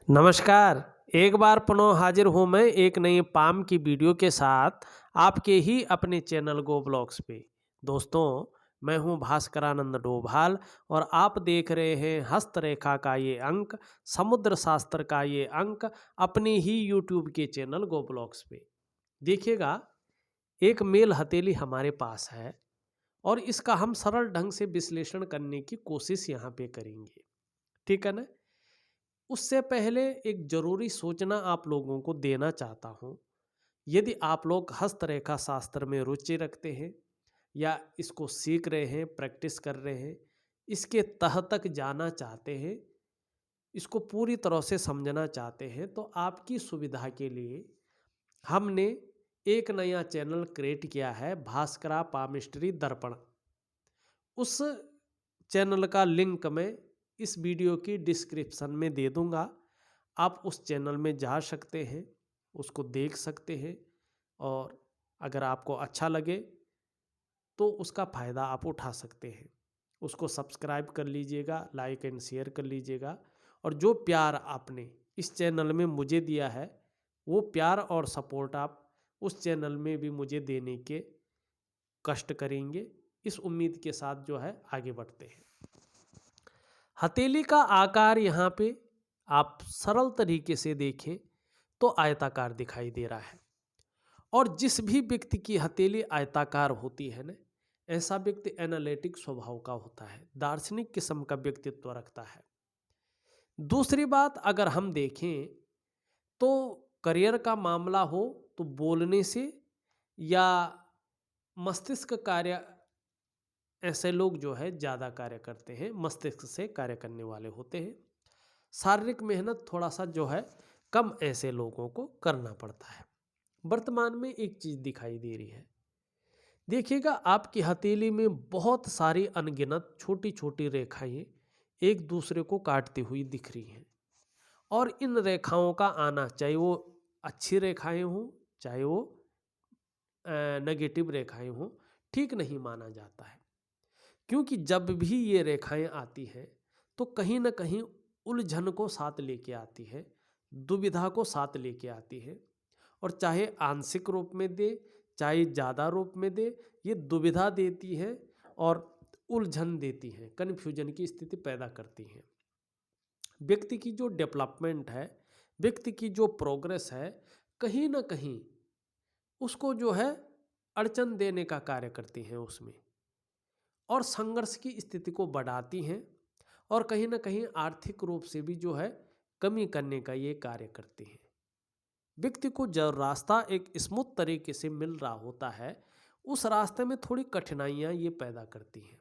नमस्कार। एक बार पुनः हाजिर हूँ मैं एक नई पाम की वीडियो के साथ आपके ही अपने चैनल गो ब्लॉग्स पे। दोस्तों, मैं हूँ भास्करानंद डोभाल और आप देख रहे हैं हस्तरेखा का ये अंक, समुद्र शास्त्र का ये अंक अपने ही यूट्यूब के चैनल गो ब्लॉग्स पे। देखिएगा, एक मेल हथेली हमारे पास है और इसका हम सरल ढंग से विश्लेषण करने की कोशिश यहाँ पे करेंगे। ठीक है ना? उससे पहले एक ज़रूरी सूचना आप लोगों को देना चाहता हूँ। यदि आप लोग हस्तरेखा शास्त्र में रुचि रखते हैं या इसको सीख रहे हैं, प्रैक्टिस कर रहे हैं, इसके तह तक जाना चाहते हैं, इसको पूरी तरह से समझना चाहते हैं, तो आपकी सुविधा के लिए हमने एक नया चैनल क्रिएट किया है, भास्करा पामिस्ट्री दर्पण। उस चैनल का लिंक मैं इस वीडियो की डिस्क्रिप्शन में दे दूंगा। आप उस चैनल में जा सकते हैं, उसको देख सकते हैं और अगर आपको अच्छा लगे तो उसका फ़ायदा आप उठा सकते हैं। उसको सब्सक्राइब कर लीजिएगा, लाइक एंड शेयर कर लीजिएगा और जो प्यार आपने इस चैनल में मुझे दिया है, वो प्यार और सपोर्ट आप उस चैनल में भी मुझे देने के कष्ट करेंगे। इस उम्मीद के साथ जो है आगे बढ़ते हैं। हथेली का आकार यहाँ पे आप सरल तरीके से देखें तो आयताकार दिखाई दे रहा है और जिस भी व्यक्ति की हथेली आयताकार होती है ना, ऐसा व्यक्ति एनालिटिक स्वभाव का होता है, दार्शनिक किस्म का व्यक्तित्व रखता है। दूसरी बात अगर हम देखें तो करियर का मामला हो तो बोलने से या मस्तिष्क कार्य, ऐसे लोग जो है ज़्यादा कार्य करते हैं, मस्तिष्क से कार्य करने वाले होते हैं। शारीरिक मेहनत थोड़ा सा जो है कम ऐसे लोगों को करना पड़ता है। वर्तमान में एक चीज़ दिखाई दे रही है, देखिएगा आपकी हथेली में बहुत सारी अनगिनत छोटी छोटी रेखाएं एक दूसरे को काटती हुई दिख रही हैं और इन रेखाओं का आना, चाहे वो अच्छी रेखाएं हों चाहे वो नेगेटिव रेखाएं हों, ठीक नहीं माना जाता है। क्योंकि जब भी ये रेखाएं आती हैं तो कहीं ना कहीं उलझन को साथ लेके आती है, दुविधा को साथ लेके आती है और चाहे आंशिक रूप में दे चाहे ज़्यादा रूप में दे, ये दुविधा देती है और उलझन देती है, कन्फ्यूजन की स्थिति पैदा करती हैं। व्यक्ति की जो डेवलपमेंट है, व्यक्ति की जो प्रोग्रेस है, कहीं ना कहीं उसको जो है अड़चन देने का कार्य करती हैं उसमें और संघर्ष की स्थिति को बढ़ाती हैं और कहीं ना कहीं आर्थिक रूप से भी जो है कमी करने का ये कार्य करती हैं। व्यक्ति को जब रास्ता एक स्मूथ तरीके से मिल रहा होता है, उस रास्ते में थोड़ी कठिनाइयाँ ये पैदा करती हैं,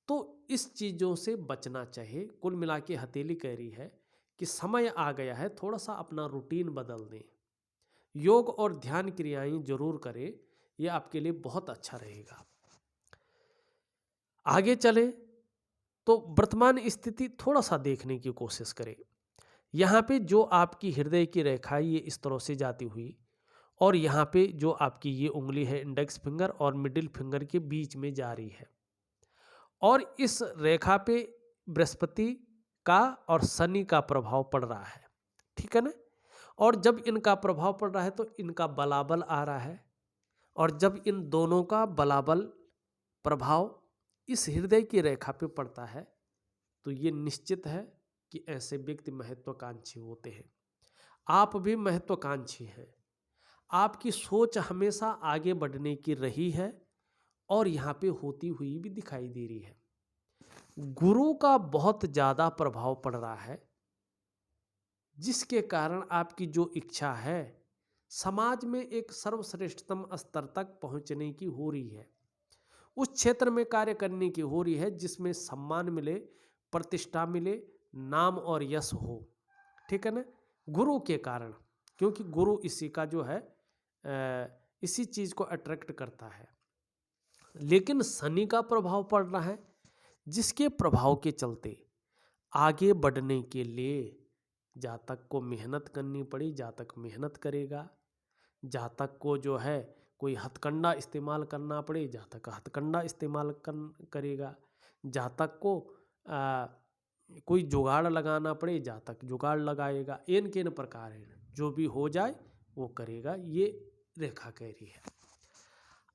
तो इस चीज़ों से बचना चाहिए। कुल मिला के हथेली कह रही है कि समय आ गया है, थोड़ा सा अपना रूटीन बदल दें, योग और ध्यान क्रियाएं जरूर करें, ये आपके लिए बहुत अच्छा रहेगा। आगे चलें तो वर्तमान स्थिति थोड़ा सा देखने की कोशिश करें। यहाँ पे जो आपकी हृदय की रेखा है ये इस तरह से जाती हुई और यहाँ पे जो आपकी ये उंगली है इंडेक्स फिंगर और मिडिल फिंगर के बीच में जा रही है और इस रेखा पे बृहस्पति का और शनि का प्रभाव पड़ रहा है। ठीक है ना? और जब इनका प्रभाव पड़ रहा है तो इनका बलाबल आ रहा है और जब इन दोनों का बलाबल प्रभाव इस हृदय की रेखा पे पड़ता है तो ये निश्चित है कि ऐसे व्यक्ति महत्वाकांक्षी होते हैं। आप भी महत्वाकांक्षी हैं, आपकी सोच हमेशा आगे बढ़ने की रही है और यहाँ पे होती हुई भी दिखाई दे रही है। गुरु का बहुत ज़्यादा प्रभाव पड़ रहा है जिसके कारण आपकी जो इच्छा है समाज में एक सर्वश्रेष्ठतम स्तर तक पहुँचने की हो रही है, उस क्षेत्र में कार्य करने की हो रही है जिसमें सम्मान मिले, प्रतिष्ठा मिले, नाम और यश हो। ठीक है ना? गुरु के कारण, क्योंकि गुरु इसी का जो है इसी चीज़ को अट्रैक्ट करता है। लेकिन शनि का प्रभाव पड़ रहा है जिसके प्रभाव के चलते आगे बढ़ने के लिए जातक को मेहनत करनी पड़ी, जातक मेहनत करेगा। जातक को जो है कोई हथकंडा इस्तेमाल करना पड़े, जातक हथकंडा इस्तेमाल करेगा। जातक को कोई जुगाड़ लगाना पड़े जातक जुगाड़ लगाएगा। एन केन प्रकार है, जो भी हो जाए वो करेगा, ये रेखा कह रही है।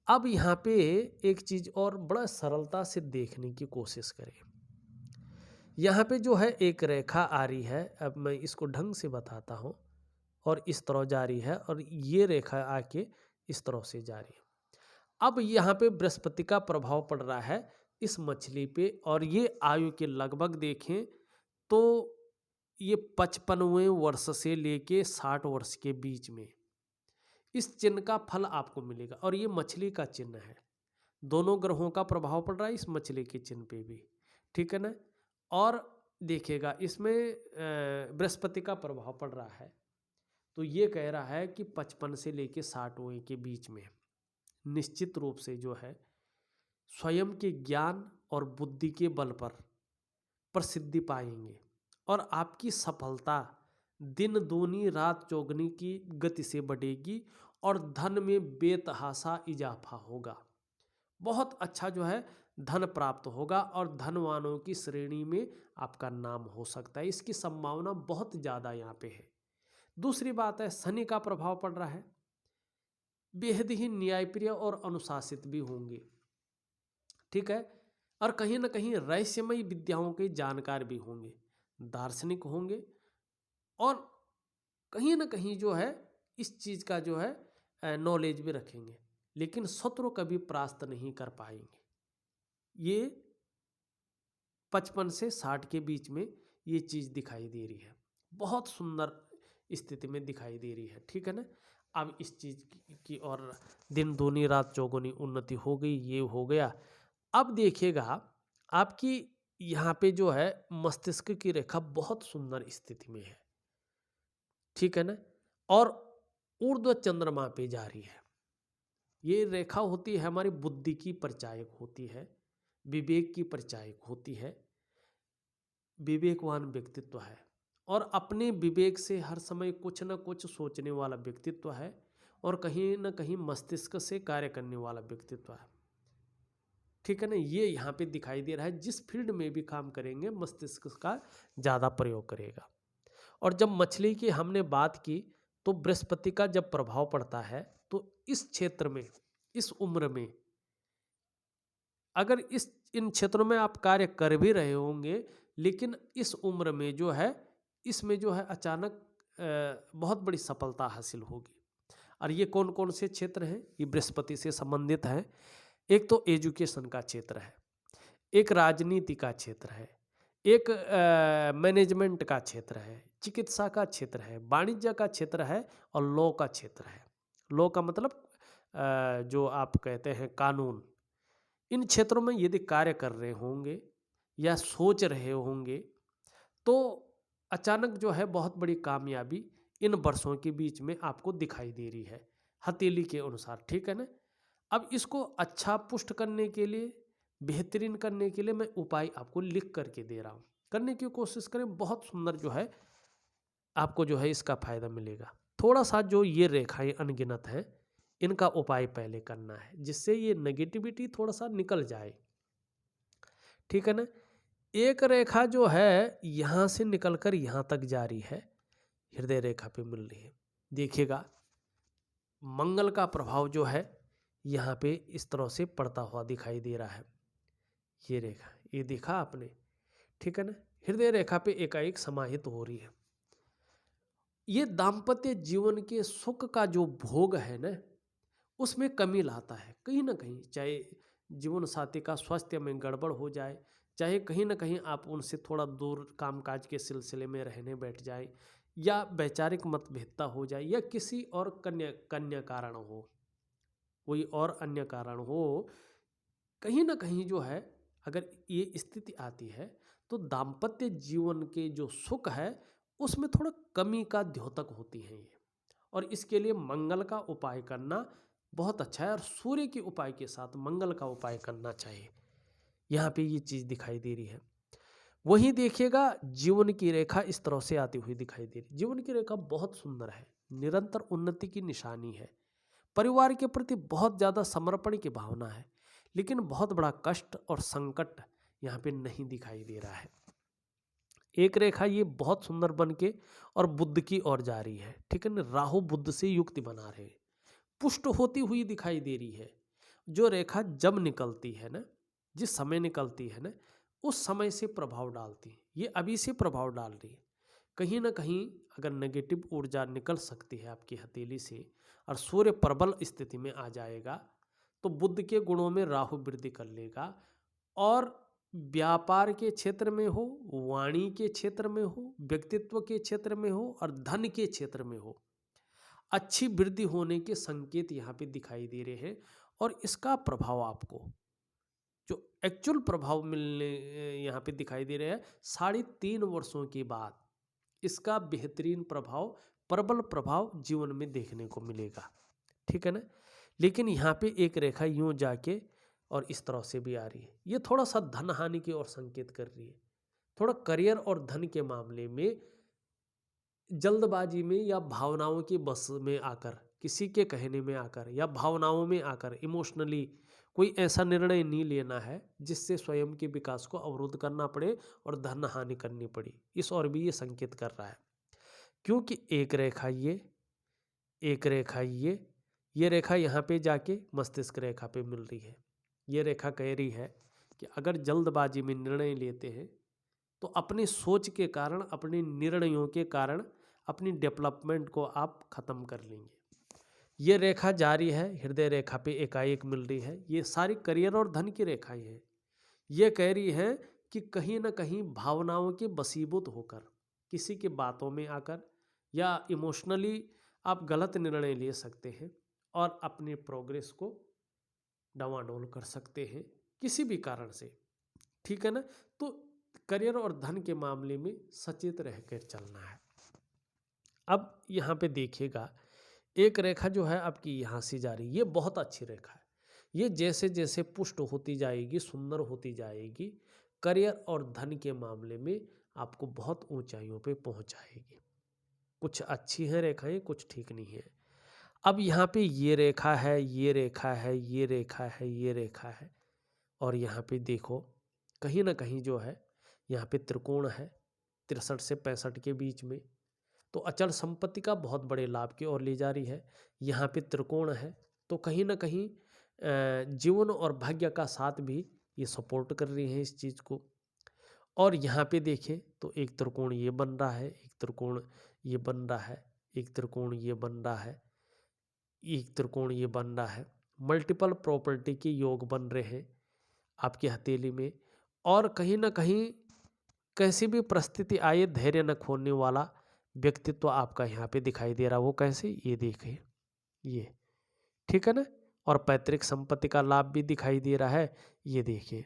अब यहाँ पे एक चीज और बड़ा सरलता से देखने की कोशिश करें। यहाँ पे जो है एक रेखा आ रही है, अब मैं इसको ढंग से बताता हूँ, और इस तरह जा रही है और ये रेखा आके इस तरह से जा रही है। अब यहाँ पे बृहस्पति का प्रभाव पड़ रहा है इस मछली पे, और ये आयु के लगभग देखें तो ये 55वें वर्ष से लेके 60 वर्ष के बीच में इस चिन्ह का फल आपको मिलेगा। और ये मछली का चिन्ह है, दोनों ग्रहों का प्रभाव पड़ रहा है इस मछली के चिन्ह पे भी, ठीक है ना। और देखिएगा इसमें बृहस्पति का प्रभाव पड़ रहा है, तो ये कह रहा है कि 55 से लेके 60वें के बीच में निश्चित रूप से जो है स्वयं के ज्ञान और बुद्धि के बल पर प्रसिद्धि पाएंगे, और आपकी सफलता दिन दूनी रात चौगुनी की गति से बढ़ेगी, और धन में बेतहासा इजाफा होगा। बहुत अच्छा जो है धन प्राप्त होगा, और धनवानों की श्रेणी में आपका नाम हो सकता है, इसकी संभावना बहुत ज़्यादा यहाँ पे है। दूसरी बात है शनि का प्रभाव पड़ रहा है, बेहद ही न्यायप्रिय और अनुशासित भी होंगे, ठीक है। और कहीं ना कहीं रहस्यमयी विद्याओं के जानकार भी होंगे, दार्शनिक होंगे, और कहीं ना कहीं जो है इस चीज़ का जो है नॉलेज भी रखेंगे, लेकिन शत्रु कभी परास्त नहीं कर पाएंगे। ये 55 से 60 के बीच में ये चीज़ दिखाई दे रही है, बहुत सुंदर स्थिति में दिखाई दे रही है, ठीक है ना। अब इस चीज़ की और दिन दूनी रात चौगुनी उन्नति हो गई, ये हो गया। अब देखिएगा आपकी यहाँ पे जो है मस्तिष्क की रेखा बहुत सुंदर स्थिति में है, ठीक है ना, और ऊर्ध्व चंद्रमा पे जा रही है। ये रेखा होती है हमारी बुद्धि की परिचायक होती है, विवेक की परिचायक होती है, विवेकवान व्यक्तित्व है, और अपने विवेक से हर समय कुछ न कुछ सोचने वाला व्यक्तित्व है, और कहीं न कहीं मस्तिष्क से कार्य करने वाला व्यक्तित्व है, ठीक है ना। ये यहाँ पे दिखाई दे रहा है, जिस फील्ड में भी काम करेंगे मस्तिष्क का ज़्यादा प्रयोग करेगा। और जब मछली की हमने बात की तो बृहस्पति का जब प्रभाव पड़ता है तो इस क्षेत्र में, इस उम्र में, अगर इन क्षेत्रों में आप कार्य कर भी रहे होंगे, लेकिन इस उम्र में जो है इसमें जो है अचानक बहुत बड़ी सफलता हासिल होगी। और ये कौन कौन से क्षेत्र हैं, ये बृहस्पति से संबंधित हैं। एक तो एजुकेशन का क्षेत्र है, एक राजनीति का क्षेत्र है, एक मैनेजमेंट का क्षेत्र है, चिकित्सा का क्षेत्र है, वाणिज्य का क्षेत्र है, और लॉ का क्षेत्र है। लॉ का मतलब जो आप कहते हैं कानून। इन क्षेत्रों में यदि कार्य कर रहे होंगे या सोच रहे होंगे तो अचानक जो है बहुत बड़ी कामयाबी इन वर्षों के बीच में आपको दिखाई दे रही है, हथेली के अनुसार, ठीक है ना। अब इसको अच्छा पुष्ट करने के लिए, बेहतरीन करने के लिए मैं उपाय आपको लिख करके दे रहा हूँ, करने की कोशिश करें, बहुत सुंदर जो है आपको जो है इसका फायदा मिलेगा। थोड़ा सा जो ये रेखाएं अनगिनत हैं इनका उपाय पहले करना है, जिससे ये नेगेटिविटी थोड़ा सा निकल जाए, ठीक है ना। एक रेखा जो है यहाँ से निकलकर यहाँ तक जा रही है, हृदय रेखा पे मिल रही है। देखिएगा मंगल का प्रभाव जो है यहाँ पे इस तरह से पड़ता हुआ दिखाई दे रहा है। ये रेखा, ये देखा आपने, ठीक है ना, हृदय रेखा पे एकाएक समाहित हो रही है। ये दाम्पत्य जीवन के सुख का जो भोग है ना, उसमें कमी लाता है कहीं ना कहीं। चाहे जीवन साथी का स्वास्थ्य में गड़बड़ हो जाए, चाहे कहीं ना कहीं आप उनसे थोड़ा दूर कामकाज के सिलसिले में रहने बैठ जाए, या वैचारिक मतभेदता हो जाए, या किसी और कन्या कारण हो, कोई और अन्य कारण हो, कहीं ना कहीं जो है अगर ये स्थिति आती है तो दाम्पत्य जीवन के जो सुख है उसमें थोड़ा कमी का द्योतक होती है ये। और इसके लिए मंगल का उपाय करना बहुत अच्छा है, और सूर्य के उपाय के साथ मंगल का उपाय करना चाहिए। यहाँ पे ये चीज़ दिखाई दे रही है। वहीं देखिएगा जीवन की रेखा इस तरह से आती हुई दिखाई दे रही। जीवन की रेखा बहुत सुंदर है, निरंतर उन्नति की निशानी है, परिवार के प्रति बहुत ज़्यादा समर्पण की भावना है, लेकिन बहुत बड़ा कष्ट और संकट यहाँ पे नहीं दिखाई दे रहा है। एक रेखा ये बहुत सुंदर बन के और बुध की ओर जा रही है, ठीक है ना। राहु बुध से युक्ति बना रहे हैं, पुष्ट होती हुई दिखाई दे रही है। जो रेखा जब निकलती है ना, जिस समय निकलती है ना, उस समय से प्रभाव डालती है। ये अभी से प्रभाव डाल रही है। कहीं ना कहीं अगर नेगेटिव ऊर्जा निकल सकती है आपकी हथेली से और सूर्य प्रबल स्थिति में आ जाएगा, तो बुध के गुणों में राहु वृद्धि कर लेगा। और व्यापार के क्षेत्र में हो, वाणी के क्षेत्र में हो, व्यक्तित्व के क्षेत्र में हो और धन के क्षेत्र में हो, अच्छी वृद्धि होने के संकेत यहाँ पे दिखाई दे रहे हैं। और इसका प्रभाव आपको जो एक्चुअल प्रभाव मिलने यहाँ पे दिखाई दे रहे हैं 3.5 वर्षों के बाद इसका बेहतरीन प्रभाव, प्रबल प्रभाव जीवन में देखने को मिलेगा, ठीक है ना। लेकिन यहाँ पे एक रेखा यूं जाके और इस तरह से भी आ रही है, ये थोड़ा सा धन हानि की ओर संकेत कर रही है। थोड़ा करियर और धन के मामले में जल्दबाजी में या भावनाओं की बस में आकर, किसी के कहने में आकर या भावनाओं में आकर इमोशनली कोई ऐसा निर्णय नहीं लेना है जिससे स्वयं के विकास को अवरुद्ध करना पड़े और धन हानि करनी पड़ी। इस ओर भी ये संकेत कर रहा है, क्योंकि एक रेखा ये रेखा यहाँ पे जाके मस्तिष्क रेखा पे मिल रही है। ये रेखा कह रही है कि अगर जल्दबाजी में निर्णय लेते हैं तो अपनी सोच के कारण, अपने निर्णयों के कारण अपनी डेवलपमेंट को आप खत्म कर लेंगे। ये रेखा जारी है, हृदय रेखा पे एकाएक मिल रही है। ये सारी करियर और धन की रेखाएं हैं। ये कह रही है कि कहीं ना कहीं भावनाओं के वशीभूत होकर, किसी की बातों में आकर या इमोशनली आप गलत निर्णय ले सकते हैं और अपने प्रोग्रेस को डावाडोल कर सकते हैं किसी भी कारण से, ठीक है ना। तो करियर और धन के मामले में सचेत रहकर चलना है। अब यहाँ पे देखिएगा, एक रेखा जो है आपकी यहाँ से जा रही है, ये बहुत अच्छी रेखा है। ये जैसे जैसे पुष्ट होती जाएगी, सुंदर होती जाएगी, करियर और धन के मामले में आपको बहुत ऊंचाइयों पे पहुंचाएगी। कुछ अच्छी हैं रेखाएं, कुछ ठीक नहीं है। अब यहाँ पे ये रेखा है, ये रेखा है, ये रेखा है, ये रेखा है, और यहाँ पे देखो कहीं ना कहीं जो है यहाँ पे त्रिकोण है 63 से 65 के बीच में, तो अचल संपत्ति का बहुत बड़े लाभ की ओर ले जा रही है। यहाँ पे त्रिकोण है तो कहीं ना कहीं जीवन और भाग्य का साथ भी ये सपोर्ट कर रही है इस चीज़ को। और यहाँ पे देखें तो एक त्रिकोण ये बन रहा है, एक त्रिकोण ये बन रहा है, एक त्रिकोण ये बन रहा है, एक त्रिकोण ये बन रहा है। मल्टीपल प्रॉपर्टी के योग बन रहे हैं आपकी हथेली में। और कहीं ना कहीं कैसी भी परिस्थिति आए धैर्य न खोने वाला व्यक्तित्व आपका यहाँ पे दिखाई दे रहा। वो कैसे, ये देखिए, ये ठीक है ना। और पैतृक संपत्ति का लाभ भी दिखाई दे रहा है, ये देखिए,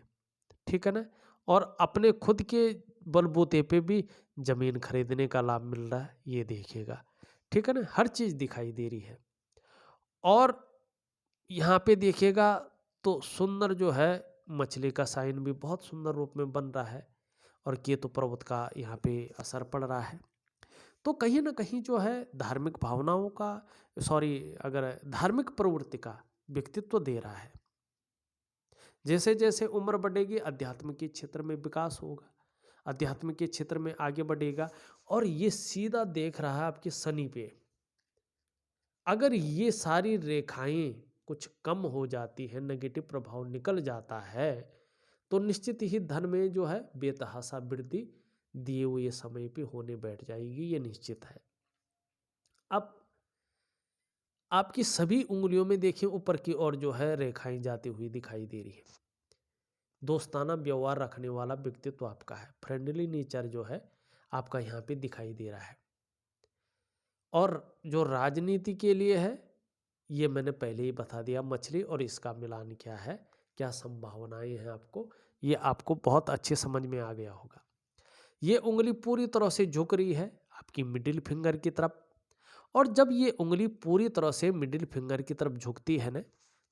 ठीक है ना। और अपने खुद के बलबूते पे भी जमीन खरीदने का लाभ मिल रहा है, ये देखिएगा, ठीक है ना। हर चीज दिखाई दे रही है। और यहाँ पे देखिएगा तो सुंदर जो है मछली का साइन भी बहुत सुंदर रूप में बन रहा है और केतु पर्वत का यहाँ पे असर पड़ रहा है। तो कहीं ना कहीं जो है धार्मिक भावनाओं का, अगर धार्मिक प्रवृत्ति का व्यक्तित्व दे रहा है। जैसे जैसे उम्र बढ़ेगी अध्यात्म के क्षेत्र में विकास होगा, अध्यात्म के क्षेत्र में आगे बढ़ेगा। और ये सीधा देख रहा है आपके शनि पे। अगर ये सारी रेखाएं कुछ कम हो जाती है, नेगेटिव प्रभाव निकल जाता है, तो निश्चित ही धन में जो है बेतहाशा वृद्धि दिए हुए समय पे होने बैठ जाएगी, ये निश्चित है। अब आपकी सभी उंगलियों में देखिए ऊपर की ओर जो है रेखाएं जाती हुई दिखाई दे रही है। दोस्ताना व्यवहार रखने वाला व्यक्तित्व आपका है, फ्रेंडली नेचर जो है आपका यहाँ पे दिखाई दे रहा है। और जो राजनीति के लिए है ये मैंने पहले ही बता दिया, मछली और इसका मिलान क्या है, क्या संभावनाएं हैं आपको, ये आपको बहुत अच्छे समझ में आ गया होगा। ये उंगली पूरी तरह से झुक रही है आपकी मिडिल फिंगर की तरफ। और जब ये उंगली पूरी तरह से मिडिल फिंगर की तरफ झुकती है ना,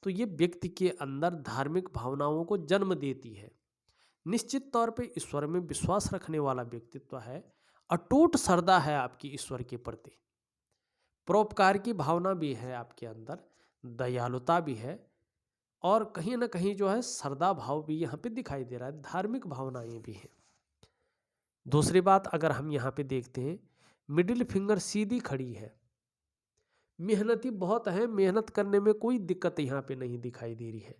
तो ये व्यक्ति के अंदर धार्मिक भावनाओं को जन्म देती है। निश्चित तौर पे ईश्वर में विश्वास रखने वाला व्यक्तित्व है, अटूट श्रद्धा है आपकी ईश्वर के प्रति, परोपकार की भावना भी है आपके अंदर, दयालुता भी है, और कहीं ना कहीं जो है श्रद्धा भाव भी यहाँ पे दिखाई दे रहा है, धार्मिक भावनाएं भी हैं। दूसरी बात अगर हम यहाँ पे देखते हैं, मिडिल फिंगर सीधी खड़ी है, मेहनती बहुत है, मेहनत करने में कोई दिक्कत यहाँ पे नहीं दिखाई दे रही है।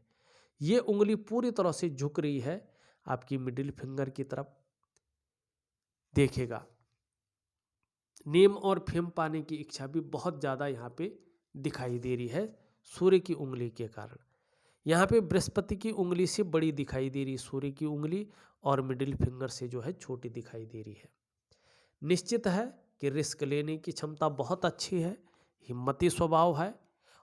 ये उंगली पूरी तरह से झुक रही है आपकी मिडिल फिंगर की तरफ। देखेगा नेम और फेम पाने की इच्छा भी बहुत ज़्यादा यहाँ पे दिखाई दे रही है सूर्य की उंगली के कारण। यहाँ पे बृहस्पति की उंगली से बड़ी दिखाई दे रही सूर्य की उंगली, और मिडिल फिंगर से जो है छोटी दिखाई दे रही है। निश्चित है कि रिस्क लेने की क्षमता बहुत अच्छी है, हिम्मती स्वभाव है,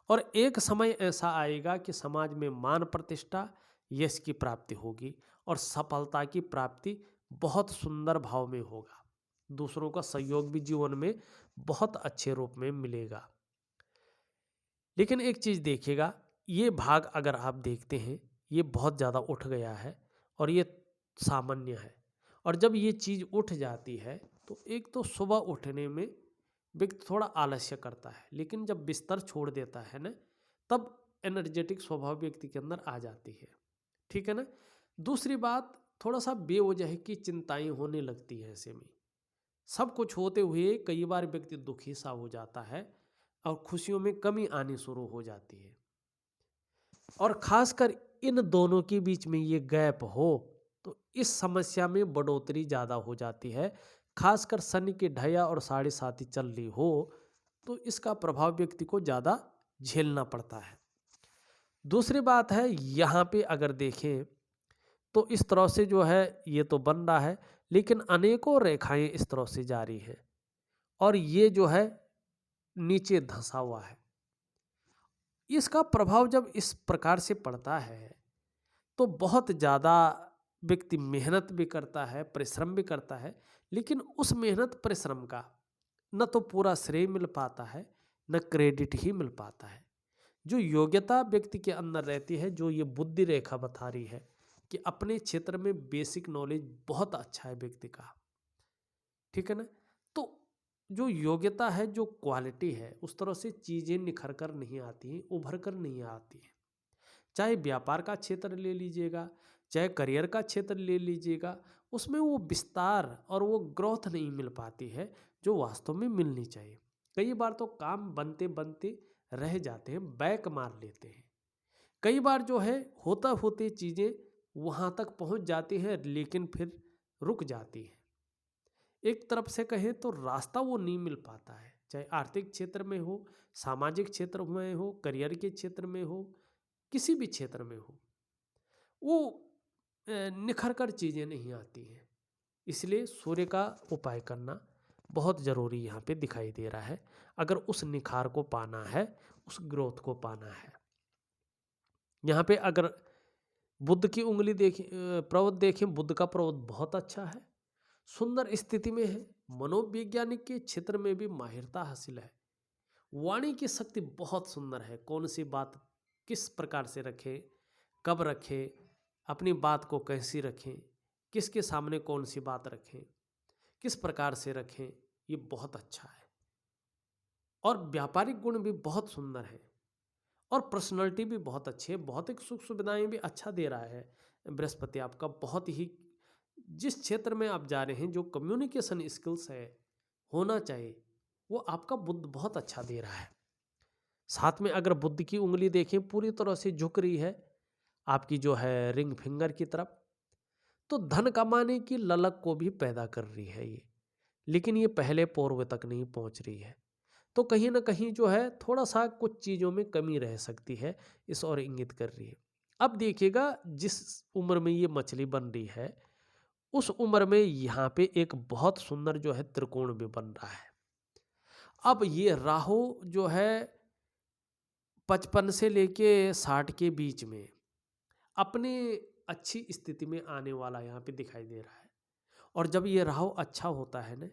और एक समय ऐसा आएगा कि समाज में मान प्रतिष्ठा, यश की प्राप्ति होगी और सफलता की प्राप्ति बहुत सुंदर भाव में होगा। दूसरों का सहयोग भी जीवन में बहुत अच्छे रूप में मिलेगा। लेकिन एक चीज देखिएगा, ये भाग अगर आप देखते हैं ये बहुत ज़्यादा उठ गया है और ये सामान्य है। और जब ये चीज़ उठ जाती है तो एक तो सुबह उठने में व्यक्ति थोड़ा आलस्य करता है, लेकिन जब बिस्तर छोड़ देता है ना, तब एनर्जेटिक स्वभाव व्यक्ति के अंदर आ जाती है। ठीक है ना। दूसरी बात, थोड़ा सा बेवजह की चिंताएं होने लगती है ऐसे में। सब कुछ होते हुए कई बार व्यक्ति दुखी सा हो जाता है और खुशियों में कमी आनी शुरू हो जाती है। और खासकर इन दोनों के बीच में ये गैप हो तो इस समस्या में बढ़ोतरी ज़्यादा हो जाती है। खासकर शनि की ढैया और 7.5 चल रही हो तो इसका प्रभाव व्यक्ति को ज़्यादा झेलना पड़ता है। दूसरी बात है, यहाँ पे अगर देखें तो इस तरह से जो है ये तो बन रहा है, लेकिन अनेकों रेखाएं इस तरह से जारी हैं और ये जो है नीचे धंसा हुआ है। इसका प्रभाव जब इस प्रकार से पड़ता है तो बहुत ज़्यादा व्यक्ति मेहनत भी करता है, परिश्रम भी करता है, लेकिन उस मेहनत परिश्रम का न तो पूरा श्रेय मिल पाता है, न क्रेडिट ही मिल पाता है। जो योग्यता व्यक्ति के अंदर रहती है, जो ये बुद्धि रेखा बता रही है कि अपने क्षेत्र में बेसिक नॉलेज बहुत अच्छा है व्यक्ति का, ठीक है ना, तो जो योग्यता है, जो क्वालिटी है, उस तरह से चीज़ें निखर कर नहीं आती हैं, उभर कर नहीं आती हैं। चाहे व्यापार का क्षेत्र ले लीजिएगा, चाहे करियर का क्षेत्र ले लीजिएगा, उसमें वो विस्तार और वो ग्रोथ नहीं मिल पाती है जो वास्तव में मिलनी चाहिए। कई बार तो काम बनते बनते रह जाते हैं, बैक मार लेते हैं। कई बार जो है होता होते चीज़ें वहाँ तक पहुँच जाती हैं लेकिन फिर रुक जाती हैं। एक तरफ से कहें तो रास्ता वो नहीं मिल पाता है, चाहे आर्थिक क्षेत्र में हो, सामाजिक क्षेत्र में हो, करियर के क्षेत्र में हो, किसी भी क्षेत्र में हो, वो निखर कर चीज़ें नहीं आती हैं। इसलिए सूर्य का उपाय करना बहुत ज़रूरी यहाँ पे दिखाई दे रहा है, अगर उस निखार को पाना है, उस ग्रोथ को पाना है। यहाँ पे अगर बुध की उंगली देखें, पर्वत देखें, बुध का पर्वत बहुत अच्छा है, सुंदर स्थिति में है, मनोवैज्ञानिक के क्षेत्र में भी माहिरता हासिल है, वाणी की शक्ति बहुत सुंदर है, कौन सी बात किस प्रकार से रखें, कब रखें, अपनी बात को कैसी रखें, किसके सामने कौन सी बात रखें, किस प्रकार से रखें, ये बहुत अच्छा है। और व्यापारिक गुण भी बहुत सुंदर है और पर्सनालिटी भी बहुत अच्छी है, भौतिक सुख सुविधाएं भी अच्छा दे रहा है बृहस्पति आपका। बहुत ही जिस क्षेत्र में आप जा रहे हैं, जो कम्युनिकेशन स्किल्स है होना चाहिए, वो आपका बुध बहुत अच्छा दे रहा है। साथ में अगर बुध की उंगली देखें, पूरी तरह से झुक रही है आपकी जो है रिंग फिंगर की तरफ, तो धन कमाने की ललक को भी पैदा कर रही है ये, लेकिन ये पहले पूर्व तक नहीं पहुंच रही है। तो कहीं ना कहीं जो है थोड़ा सा कुछ चीज़ों में कमी रह सकती है, इस और इंगित कर रही है। अब देखिएगा जिस उम्र में ये मछली बन रही है, उस उम्र में यहाँ पे एक बहुत सुंदर जो है त्रिकोण भी बन रहा है। अब ये राहु जो है 55 से लेके 60 के बीच में अपने अच्छी स्थिति में आने वाला यहाँ पे दिखाई दे रहा है। और जब ये राहु अच्छा होता है ना,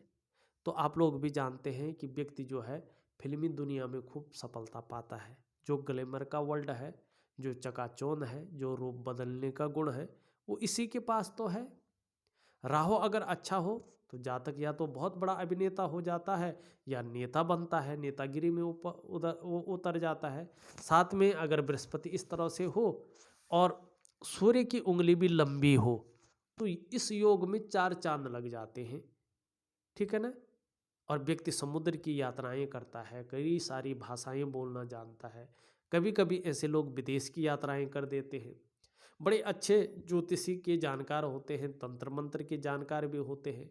तो आप लोग भी जानते हैं कि व्यक्ति जो है फिल्मी दुनिया में खूब सफलता पाता है। जो ग्लैमर का वर्ल्ड है, जो चकाचौंध है, जो रूप बदलने का गुण है, वो इसी के पास तो है। राहु अगर अच्छा हो तो जातक या तो बहुत बड़ा अभिनेता हो जाता है या नेता बनता है, नेतागिरी में उतर जाता है। साथ में अगर बृहस्पति इस तरह से हो और सूर्य की उंगली भी लंबी हो तो इस योग में 4 चांद लग जाते हैं, ठीक है ना। और व्यक्ति समुद्र की यात्राएं करता है, कई सारी भाषाएं बोलना जानता है। कभी कभी ऐसे लोग विदेश की यात्राएं कर देते हैं। बड़े अच्छे ज्योतिषी के जानकार होते हैं, तंत्र मंत्र के जानकार भी होते हैं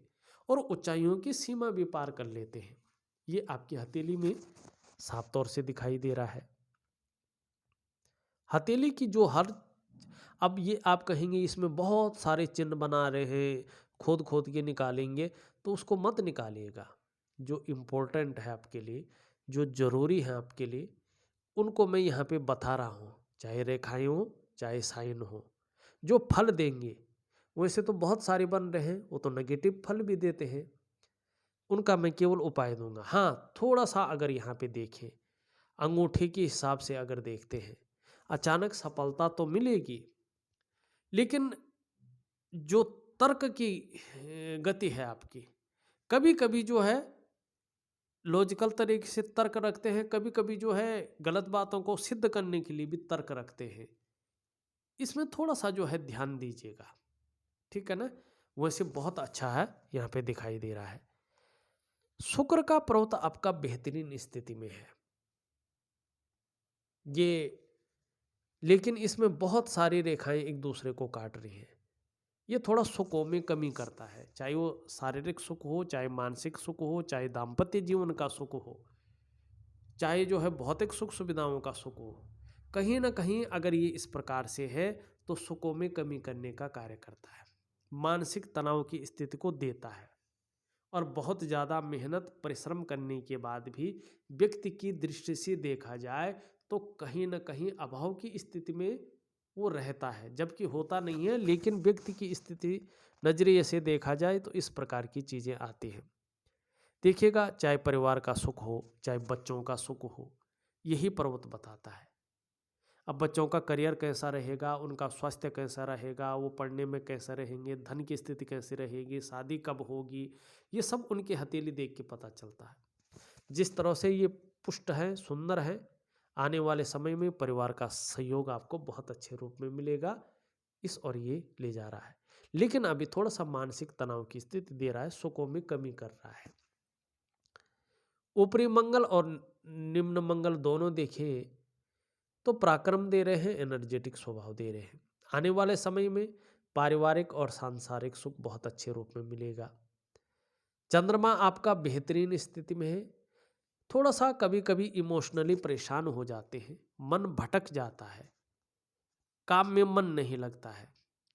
और ऊंचाइयों की सीमा भी पार कर लेते हैं। ये आपकी हथेली में साफ तौर से दिखाई दे रहा है। हथेली की जो हर, अब ये आप कहेंगे इसमें बहुत सारे चिन्ह बना रहे हैं, खोद खोद के निकालेंगे, तो उसको मत निकालिएगा। जो इम्पोर्टेंट है आपके लिए, जो ज़रूरी है आपके लिए, उनको मैं यहाँ पे बता रहा हूँ। चाहे रेखाएं हो, चाहे साइन हो, जो फल देंगे, वैसे तो बहुत सारे बन रहे हैं, वो तो नेगेटिव फल भी देते हैं, उनका मैं केवल उपाय दूंगा। हाँ, थोड़ा सा अगर यहाँ पे देखें, अंगूठे के हिसाब से अगर देखते हैं, अचानक सफलता तो मिलेगी, लेकिन जो तर्क की गति है आपकी, कभी कभी जो है लॉजिकल तरीके से तर्क रखते हैं, कभी कभी जो है गलत बातों को सिद्ध करने के लिए भी तर्क रखते हैं। इसमें थोड़ा सा जो है ध्यान दीजिएगा, ठीक है ना। वैसे बहुत अच्छा है, यहाँ पे दिखाई दे रहा है। शुक्र का पर्वत आपका बेहतरीन स्थिति में है ये, लेकिन इसमें बहुत सारी रेखाएं एक दूसरे को काट रही हैं। ये थोड़ा सुखों में कमी करता है, चाहे वो शारीरिक सुख हो, चाहे मानसिक सुख हो, चाहे दाम्पत्य जीवन का सुख हो, चाहे जो है भौतिक सुख सुविधाओं का सुख हो। कहीं ना कहीं अगर ये इस प्रकार से है तो सुखों में कमी करने का कार्य करता है, मानसिक तनाव की स्थिति को देता है। और बहुत ज़्यादा मेहनत परिश्रम करने के बाद भी व्यक्ति की दृष्टि से देखा जाए तो कहीं ना कहीं अभाव की स्थिति में वो रहता है, जबकि होता नहीं है, लेकिन व्यक्ति की स्थिति नजरिए से देखा जाए तो इस प्रकार की चीज़ें आती हैं। देखिएगा, चाहे परिवार का सुख हो, चाहे बच्चों का सुख हो, यही पर्वत बताता है। अब बच्चों का करियर कैसा रहेगा, उनका स्वास्थ्य कैसा रहेगा, वो पढ़ने में कैसा रहेंगे, धन की स्थिति कैसी रहेगी, शादी कब होगी, ये सब उनकी हथेली देख के पता चलता है। जिस तरह से ये पुष्ट है, सुंदर है, आने वाले समय में परिवार का सहयोग आपको बहुत अच्छे रूप में मिलेगा, इस और ये ले जा रहा है। लेकिन अभी थोड़ा सा मानसिक तनाव की स्थिति दे रहा है, सुखों में कमी कर रहा है। ऊपरी मंगल और निम्न मंगल दोनों देखें तो पराक्रम दे रहे हैं, एनर्जेटिक स्वभाव दे रहे हैं। आने वाले समय में पारिवारिक और सांसारिक सुख बहुत अच्छे रूप में मिलेगा। चंद्रमा आपका बेहतरीन स्थिति में है। थोड़ा सा कभी कभी इमोशनली परेशान हो जाते हैं, मन भटक जाता है, काम में मन नहीं लगता है।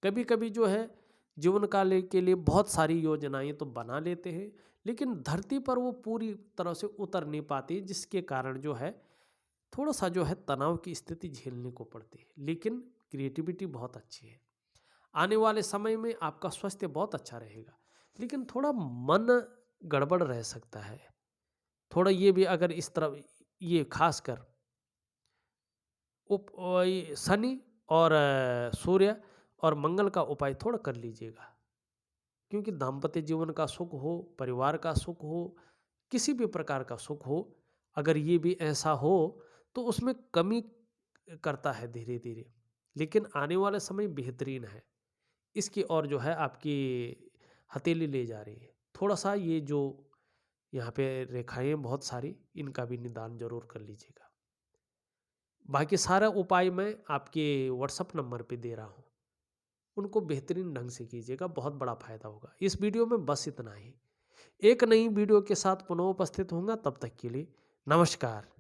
कभी कभी जो है जीवन काल के लिए बहुत सारी योजनाएं तो बना लेते हैं, लेकिन धरती पर वो पूरी तरह से उतर नहीं पाती, जिसके कारण जो है थोड़ा सा जो है तनाव की स्थिति झेलने को पड़ती है। लेकिन क्रिएटिविटी बहुत अच्छी है। आने वाले समय में आपका स्वास्थ्य बहुत अच्छा रहेगा, लेकिन थोड़ा मन गड़बड़ रह सकता है। थोड़ा ये भी अगर इस तरह, ये खासकर ये शनि और सूर्य और मंगल का उपाय थोड़ा कर लीजिएगा, क्योंकि दाम्पत्य जीवन का सुख हो, परिवार का सुख हो, किसी भी प्रकार का सुख हो, अगर ये भी ऐसा हो तो उसमें कमी करता है धीरे धीरे। लेकिन आने वाला समय बेहतरीन है, इसकी ओर जो है आपकी हथेली ले जा रही है। थोड़ा सा ये जो यहाँ पे रेखाएं बहुत सारी, इनका भी निदान जरूर कर लीजिएगा। बाकी सारा उपाय मैं आपके व्हाट्सअप नंबर पे दे रहा हूँ, उनको बेहतरीन ढंग से कीजिएगा, बहुत बड़ा फायदा होगा। इस वीडियो में बस इतना ही। एक नई वीडियो के साथ पुनः उपस्थित होऊंगा, तब तक के लिए नमस्कार।